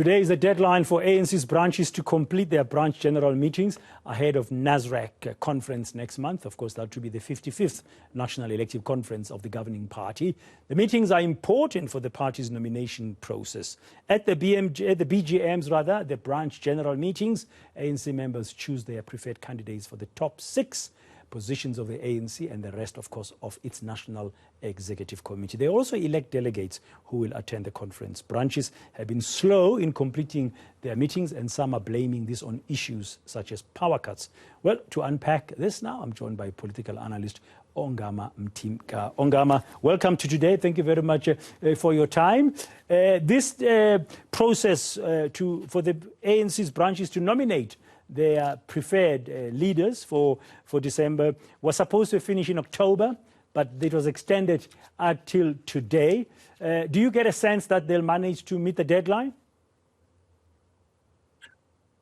Today is the deadline for ANC's branches to complete their branch general meetings ahead of Nasrec conference next month. Of course, that will be the 55th National Elective Conference of the governing party. The meetings are important for the party's nomination process. At the BGMs, the branch general meetings, ANC members choose their preferred candidates for the top 6 positions of the ANC and the rest, of course, of its National Executive Committee. They also elect delegates who will attend the conference. Branches have been slow in completing their meetings, and some are blaming this on issues such as power cuts. Well, to unpack this now, I'm joined by political analyst Ongama Mtimka. Ongama, welcome to today. Thank you very much for your time. This process for the ANC's branches to nominate their preferred leaders for December was supposed to finish in October, but it was extended until today. Do you get a sense that they'll manage to meet the deadline?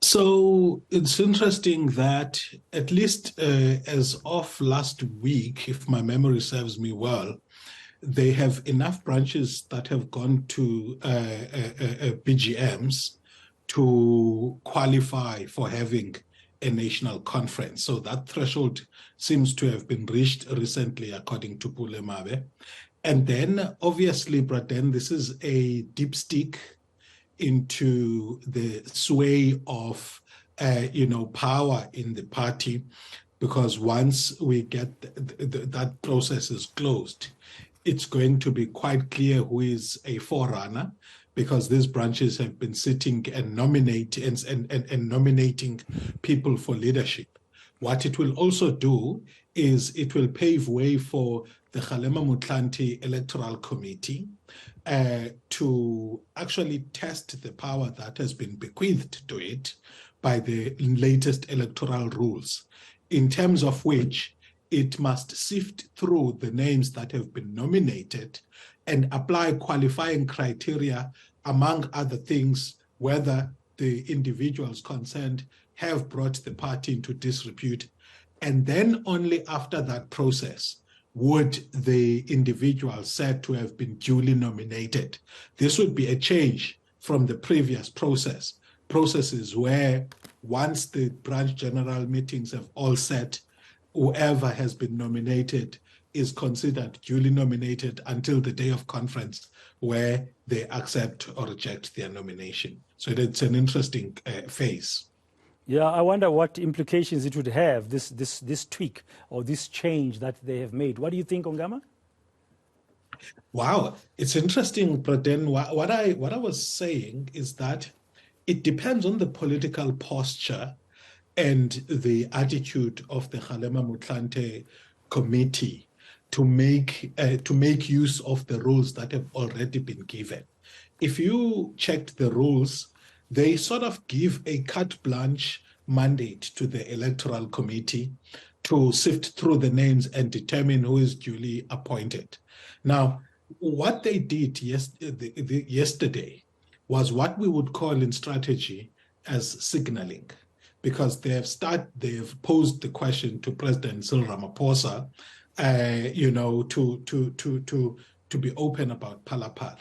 So it's interesting that at least as of last week, if my memory serves me well, they have enough branches that have gone to BGMs to qualify for having a national conference. So that threshold seems to have been reached recently, according to Pulemabe. And then, obviously, Braden, this is a dipstick into the sway of, power in the party, because once we get that process is closed, it's going to be quite clear who is a forerunner, because these branches have been sitting and nominating people for leadership. What it will also do is it will pave way for the Ongama Mtimka Electoral Committee to actually test the power that has been bequeathed to it by the latest electoral rules, in terms of which it must sift through the names that have been nominated and apply qualifying criteria, among other things, whether the individuals concerned have brought the party into disrepute. And then only after that process would the individual said to have been duly nominated. This would be a change from the previous processes where once the branch general meetings have all set, whoever has been nominated is considered duly nominated until the day of conference, where they accept or reject their nomination. So it's an interesting phase. Yeah, I wonder what implications it would have, this tweak or this change that they have made. What do you think, Ongama? Wow, it's interesting, but then what I was saying is that it depends on the political posture and the attitude of the Ongama Mtimka committee to make use of the rules that have already been given. If you checked the rules, they sort of give a carte blanche mandate to the electoral committee to sift through the names and determine who is duly appointed. Now, what they did yesterday was what we would call in strategy as signaling, because they have posed the question to President Cyril Ramaphosa, to be open about Palapala.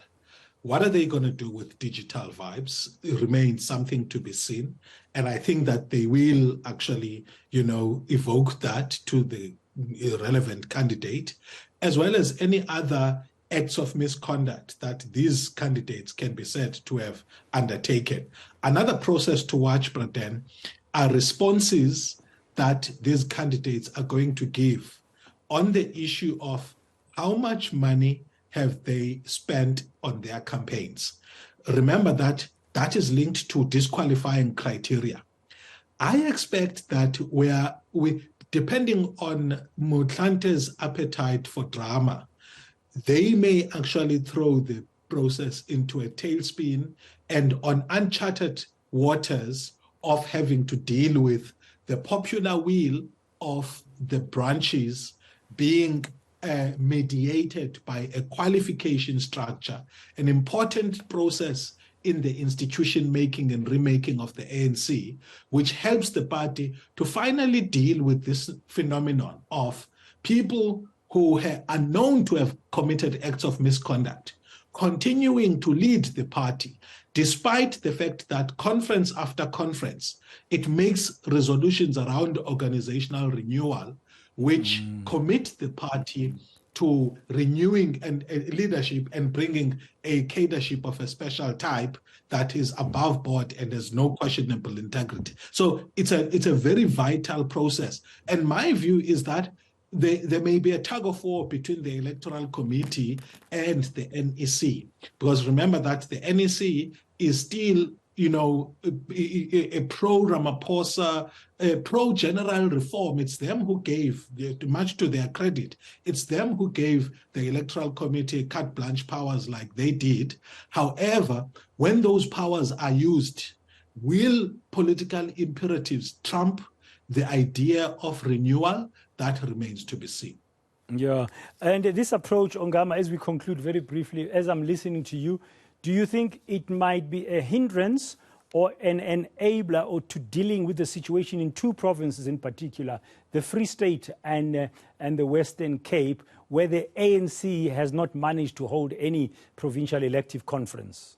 What are they going to do with digital vibes? It remains something to be seen. And I think that they will actually, evoke that to the relevant candidate, as well as any other acts of misconduct that these candidates can be said to have undertaken. Another process to watch, Braden, are responses that these candidates are going to give on the issue of how much money have they spent on their campaigns. Remember that is linked to disqualifying criteria. I expect that depending on Mutlante's appetite for drama, they may actually throw the process into a tailspin and on uncharted waters of having to deal with the popular will of the branches being mediated by a qualification structure, an important process in the institution making and remaking of the ANC, which helps the party to finally deal with this phenomenon of people who are known to have committed acts of misconduct continuing to lead the party, despite the fact that conference after conference, it makes resolutions around organizational renewal, which commit the party to renewing and leadership and bringing a cadreship of a special type that is above board and has no questionable integrity. So it's a very vital process. And my view is that there may be a tug of war between the Electoral Committee and the NEC, because remember that the NEC is still, a pro-Ramaphosa, pro-general reform. It's them who gave, much to their credit, it's them who gave the Electoral Committee carte blanche powers like they did. However, when those powers are used, will political imperatives trump the idea of renewal? That remains to be seen. Yeah, and this approach, Ongama, as we conclude very briefly, as I'm listening to you, do you think it might be a hindrance or an enabler or to dealing with the situation in two provinces in particular, the Free State and the Western Cape, where the ANC has not managed to hold any provincial elective conference?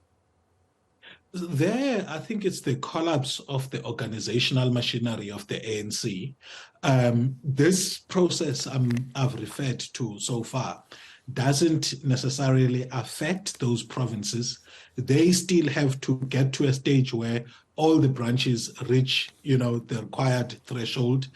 There, I think it's the collapse of the organizational machinery of the ANC. This process I've referred to so far doesn't necessarily affect those provinces. They still have to get to a stage where all the branches reach, the required threshold.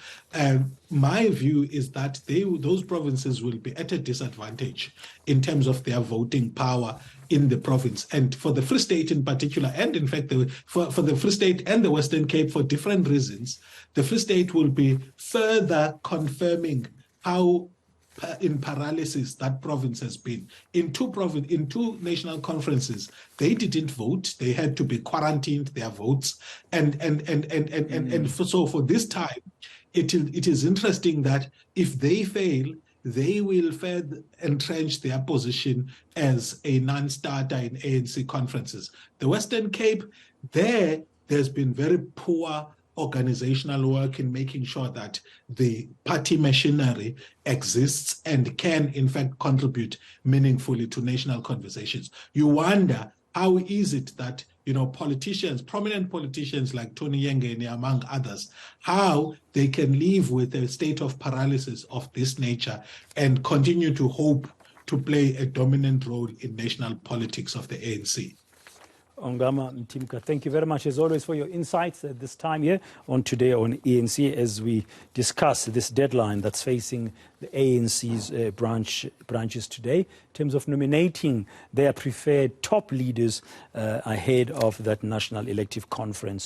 My view is that those provinces will be at a disadvantage in terms of their voting power in the province. And for the Free State in particular, and in fact, for the Free State and the Western Cape, for different reasons, the Free State will be further confirming how in paralysis that province has been. In two national conferences, they didn't vote. They had to be quarantined, their votes. So for this time, it is interesting that if they fail, they will further entrench their position as a non-starter in ANC conferences. The Western Cape, there's been very poor organizational work in making sure that the party machinery exists and can, in fact, contribute meaningfully to national conversations. You wonder, how is it that, politicians, prominent politicians like Tony Yengeni, among others, how they can live with a state of paralysis of this nature and continue to hope to play a dominant role in national politics of the ANC. Ongama Mtimka, thank you very much, as always, for your insights at this time here on Today on ANC, as we discuss this deadline that's facing the ANC's branches today in terms of nominating their preferred top leaders ahead of that national elective conference.